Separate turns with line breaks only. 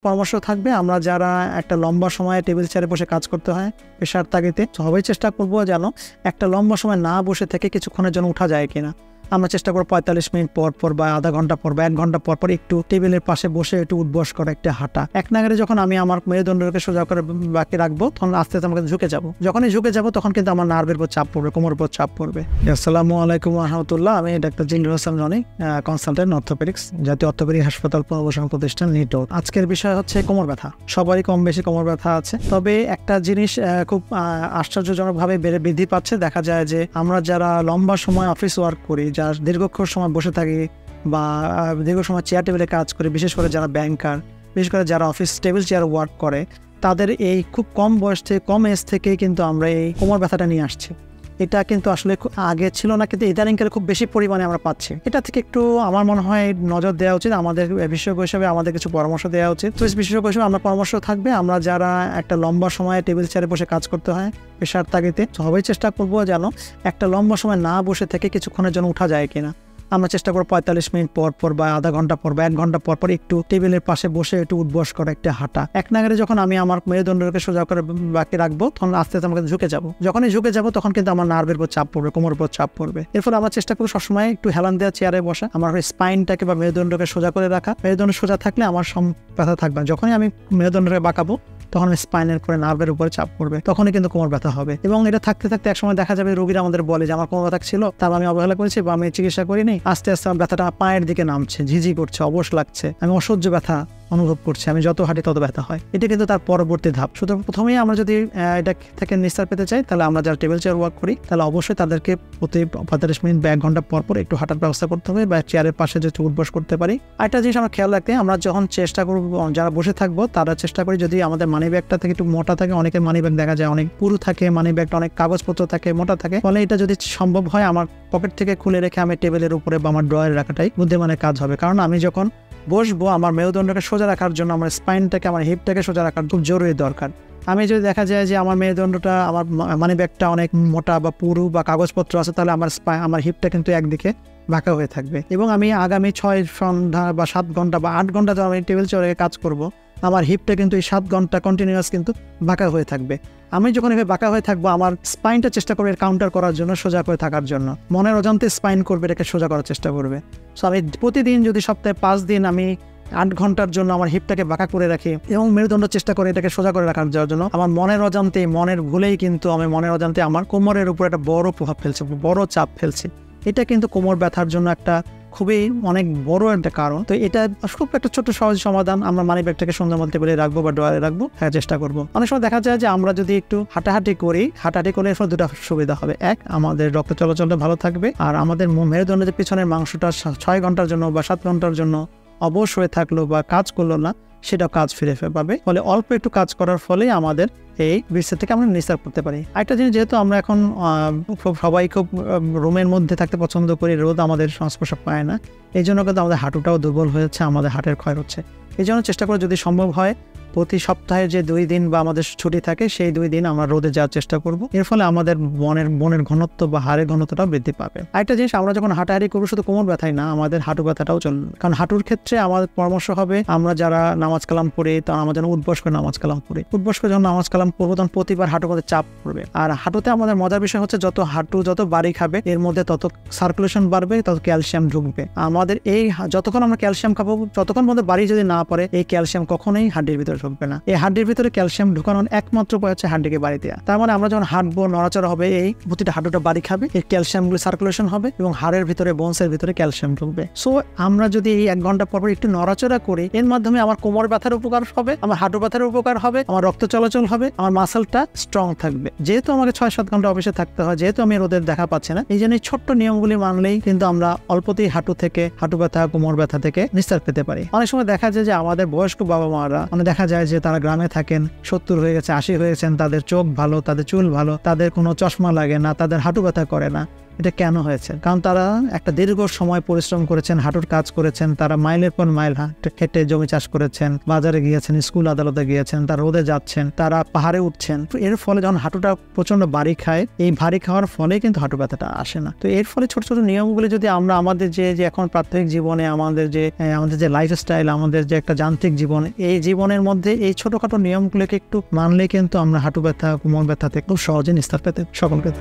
পরামর্শ থাকবে আমরা যারা একটা লম্বা সময় টেবিল চেয়ারে বসে কাজ করতে হয় পেশার তাগিদে, সবাই চেষ্টা করব যেন একটা লম্বা সময় না বসে থেকে কিছুক্ষণের জন্য উঠা যায় কিনা। আমরা চেষ্টা করব ৪৫ মিনিট পর পর বা আধা ঘন্টা পর বা ১ ঘন্টা পর পর একটু টেবিলের পাশে বসে একটু উঠবস করা, একটা হাঁটা। এক নাগারে যখন আমি আমার মেরুদণ্ডকে সোজা করে বাকি রাখবো তখন আস্তে আস্তে আমাকে ঝুঁকে যাব। যখনই ঝুঁকে যাব তখন কিন্তু আমার নার্ভের উপর চাপ পড়বে, কোমরের উপর চাপ পড়বে। আসসালামু আলাইকুম রহমতুল্লাহ। আমি doctor Zillur Hasan Roni, consultant orthopaedics, জাতীয় অর্থোপেডিক হাসপাতাল পুনর্বাসন প্রতিষ্ঠান নিটোর। আজকের বিষয় হচ্ছে কোমর ব্যথা। সবারই কম বেশি কোমর ব্যথা আছে, তবে একটা জিনিস খুব আশ্চর্যজনকভাবে বৃদ্ধি পাচ্ছে। দেখা যায় যে আমরা যারা লম্বা সময় অফিস ওয়ার্ক করি, যারা দীর্ঘক্ষণ সময় বসে থাকি বা দীর্ঘ সময় চেয়ার টেবিলে কাজ করি, বিশেষ করে যারা ব্যাংকার, বিশেষ করে যারা অফিস টেবিল চেয়ার ওয়ার্ক করে, তাদের এই খুব কম বয়স থেকে, কম এজ থেকেই কিন্তু আমরা এই কোমর ব্যথাটা নিয়ে আসছি। এটা কিন্তু আসলে আগে ছিল না, কিন্তু ইদানিংকালে খুব বেশি পরিমাণে আমরা পাচ্ছি। এটা থেকে একটু আমার মনে হয় নজর দেওয়া উচিত। আমাদের বিশেষজ্ঞ হিসেবে আমাদের কিছু পরামর্শ দেওয়া উচিত। তো বিশেষজ্ঞ হিসেবে আমার পরামর্শ থাকবে আমরা যারা একটা লম্বা সময় টেবিল চেয়ারে বসে কাজ করতে হয় পেশার তাগিদে, সবাই চেষ্টা করব যেন একটা লম্বা সময় না বসে থেকে কিছুক্ষণের জন্য উঠা যায় কিনা। আমরা চেষ্টা করব ৪৫ মিনিট পর পর বা আধা ঘন্টা পর বা ১ ঘন্টা পর পর একটু টেবিলের পাশে বসে একটু উঠবস করা, একটা হাঁটা। এক নাগারে যখন আমি আমার মেরুদণ্ডকে সোজা করে বাকি রাখবো তখন আস্তে আস্তে আমাকে ঝুঁকে যাব। যখনই ঝুঁকে যাব তখন কিন্তু আমার নার্ভের উপর চাপ পড়বে, কোমরের উপর চাপ পড়বে। এর ফলে আমরা চেষ্টা করি সবসময় একটু হেলান দেওয়া চেয়ারে বসা, আমার স্পাইনটাকে বা মেরুদণ্ডকে সোজা করে রাখা। মেরুদণ্ড সোজা থাকলে আমার ব্যথা থাকবে না। যখনই আমি মেরুদণ্ডকে বাঁকাবো তখন স্পাইনের করে নার্ভের উপরে চাপ পড়বে, তখনই কিন্তু কোমর ব্যথা হবে। এবং এটা থাকতে থাকতে একসময় দেখা যাবে রোগীরা আমাদের বলে যে আমার কোমর ব্যথা ছিল, তারপর আমি অবহেলা করেছি বা আমি চিকিৎসা করিনি, আস্তে আস্তে আমার ব্যথাটা পায়ের দিকে নামছে, ঝিঝি করছে, অবশ লাগছে, আমি অসহ্য ব্যথা অনুভব করছি, আমি যত হাঁটি তত ব্যথা হয়। এটা কিন্তু তার পরবর্তী ধাপ। সুতরাং প্রথমেই আমরা যদি এটা থেকে নিস্তার পেতে চাই, তাহলে আমরা যারা টেবিল চেয়ার ওয়ার্ক করি তাহলে অবশ্যই তাদেরকে প্রতি ৪৫ মিনিট বা ১ ঘন্টা পর পর একটু হাঁটার ব্যবস্থা করতে হবে বা চেয়ারের পাশে যে উঠবস করতে পারি। আরেকটা জিনিস আমরা খেয়াল রাখতে, আমরা যখন চেষ্টা করব যারা বসে থাকবো তারা চেষ্টা করি যদি আমাদের মানি ব্যাগটা থেকে একটু মোটা থাকে, অনেকের মানি ব্যাগ দেখা যায় অনেক পুরু থাকে, মানি ব্যাগটা অনেক কাগজপত্র থাকে, মোটা থাকে, ফলে এটা যদি সম্ভব হয় আমার পকেট থেকে খুলে রেখে আমি টেবিলের উপরে বা আমার ড্রয়ারে রাখাটাই বুদ্ধিমানের কাজ হবে। কারণ আমি যখন বসবো আমার মেরুদণ্ডকে সোজা রাখার জন্য আমার স্পাইনটাকে, আমার হিপটাকে সোজা রাখার খুব জরুরি দরকার। আমি যদি দেখা যায় যে আমার মেরুদণ্ডটা, আমার মানি ব্যাগটা অনেক মোটা বা পুরু বা কাগজপত্র আছে, তাহলে আমার হিপটা কিন্তু একদিকে বাঁকা হয়ে থাকবে। এবং আমি আগামী ৬ ঘন্টা বা ৭ ঘন্টা বা ৮ ঘন্টা যখন আমি টেবিল চেয়ারে কাজ করব, আমার হিপটা কিন্তু এই ৭ ঘন্টা কন্টিনিউয়াস কিন্তু বাঁকা হয়ে থাকবে। আমি যখন এভাবে বাঁকা হয়ে থাকবো, আমার স্পাইনটা চেষ্টা করবে কাউন্টার করার জন্য, সোজা করে থাকার জন্য, মনের অজান্তে স্পাইন করবে, এটাকে সোজা করার চেষ্টা করবে। সো আমি প্রতিদিন যদি সপ্তাহে ৫ দিন আমি ৮ ঘন্টার জন্য আমার হিপটাকে বাঁকা করে রাখি এবং মেরুদণ্ড চেষ্টা করে এটাকে সোজা করে রাখার জন্য, আমার মনের অজান্তে, মনের ভুলেই কিন্তু আমি মনের অজান্তে আমার কোমরের উপর একটা বড় প্রভাব ফেলছে, বড় চাপ ফেলছে। এটা কিন্তু কোমর ব্যথার জন্য একটা খুবই অনেক বড় একটা কারণ। তো এটা খুব একটা ছোট্ট সহজ সমাধান। আমরা মানি ব্যাগটাকে সুন্দর মতো টেবিলে রাখবো বা ড্রয়ারে রাখবো, হ্যাঁ চেষ্টা করবো। অনেক সময় দেখা যায় যে আমরা যদি একটু হাঁটাহাঁটি করি, হাঁটাহাঁটি করলে এর ফলে দুটো সুবিধা হবে। এক, আমাদের রক্ত চলাচলটা ভালো থাকবে, আর আমাদের মেরুদণ্ডের পিছনের মাংসটা ৬ ঘন্টার জন্য বা ৭ ঘন্টার জন্য অবশ হয়ে থাকলো বা কাজ করলো না, সেটাও কাজ ফিরে পাবে। ফলে অল্প একটু কাজ করার ফলে আমাদের এই বিশ্ব থেকে আমরা নিস্তার করতে পারি। আরেকটা জিনিস, যেহেতু আমরা এখন সবাই খুব রুমের মধ্যে থাকতে পছন্দ করি, রোদ আমাদের সংস্পর্শ পায় না, এই জন্য কিন্তু আমাদের হাঁটুটাও দুর্বল হয়েছে, আমাদের হার্টের ক্ষয় হচ্ছে। এই জন্য চেষ্টা করে যদি সম্ভব হয় প্রতি সপ্তাহে যে ২ দিন বা আমাদের ছুটি থাকে, সেই ২ দিন আমরা রোদে যাওয়ার চেষ্টা করব। এর ফলে আমাদের মনের ঘনত্ব বা হাড়ের ঘনত্বটাও বৃদ্ধি পাবে। আরেকটা জিনিস, আমরা যখন হাঁটাহাঁটি করবো শুধু কোমর ব্যথাই না, আমাদের হাঁটু ব্যথাটাও চলবে। কারণ হাঁটুর ক্ষেত্রে আমাদের পরামর্শ হবে আমরা যারা নামাজ কালাম পড়ি, তখন আমরা যেন উঠবস করে নামাজ কালাম পড়ি। উঠবস করে যখন নামাজ কালাম পড়বো তখন প্রতিবার হাঁটুর মধ্যে চাপ পড়বে। আর হাঁটুতে আমাদের মজার বিষয় হচ্ছে যত বাড়ি খাবে এর মধ্যে তত সার্কুলেশন বাড়বে, তত ক্যালসিয়াম ঢুকবে। আমাদের এই যতক্ষণ আমরা ক্যালসিয়াম খাবো, যতক্ষণ মধ্যে বাড়ি যদি না পড়ে, এই ক্যালসিয়াম কখনোই হাড্ডির ভিতরে ঢুকবে না। এই হাড্ডির ভিতরে ক্যালসিয়াম ঢুকানোর একমাত্র উপায় হচ্ছে হাড্ডিকে বাড়ি দেওয়া। তার মানে আমরা যখন হাঁটবো, নড়াচড়া হবে, এই প্রতিটা হাঁটুটা বাড়ি খাবে, এই ক্যালসিয়ামগুলো সার্কুলেশন হবে এবং হাড়ের ভিতরে, বোনসের ভিতরে ক্যালসিয়াম ঢুকবে। সো আমরা যদি এই ১ ঘন্টা পর একটু নড়াচড়া করি, এর মাধ্যমে আমার কোমর ব্যথার উপকার হবে, আমার হাঁটু ব্যথার উপকার হবে, আমার রক্ত চলাচল হবে, আমার মাসেলটা স্ট্রং থাকবে। যেহেতু আমাকে ৬-৭ ঘন্টা অফিসে থাকতে হয়, যেহেতু আমি রোদের দেখা পাচ্ছি না, এই জন্য এই ছোট্ট নিয়মগুলি মানলেই কিন্তু আমরা অল্পতেই হাঁটু ব্যথা, কোমর ব্যথা থেকে নিস্তার পেতে পারি। অনেক সময় দেখা যায় যে আমাদের বয়স্ক বাবা মারা, দেখা যায় যে তারা গ্রামে থাকেন, ৭০ হয়ে গেছে, ৮০ হয়ে গেছেন, তাদের চোখ ভালো, তাদের চুল ভালো, তাদের কোনো চশমা লাগে না, তাদের হাঁটু ব্যথা করে না, এটা কেন হয়েছে? কারণ তারা একটা দীর্ঘ সময় পরিশ্রম করেছেন, হাঁটুর কাজ করেছেন, তারা মাইলের পর মাইল হেঁটে জমি চাষ করেছেন, বাজারে গিয়েছেন, স্কুল আদালতে গিয়েছেন, তারা রোদে যাচ্ছেন, তারা পাহাড়ে উঠছেন। এর ফলে যখন হাঁটুটা প্রচন্ড ভারী খায়, এই ভারী খাওয়ার ফলে কিন্তু হাঁটু ব্যথাটা আসে না। তো এর ফলে ছোট ছোট নিয়মগুলি যদি আমরা আমাদের যে এখন প্রাত্যহিক জীবনে আমাদের যে লাইফস্টাইল, আমাদের যে একটা যান্ত্রিক জীবন, এই জীবনের মধ্যে এই ছোটখাটো নিয়মগুলোকে একটু মানলে কিন্তু আমরা হাঁটু ব্যথা, কোমর ব্যথা থেকে খুব সহজে নিস্তার পেতে সকল পেতে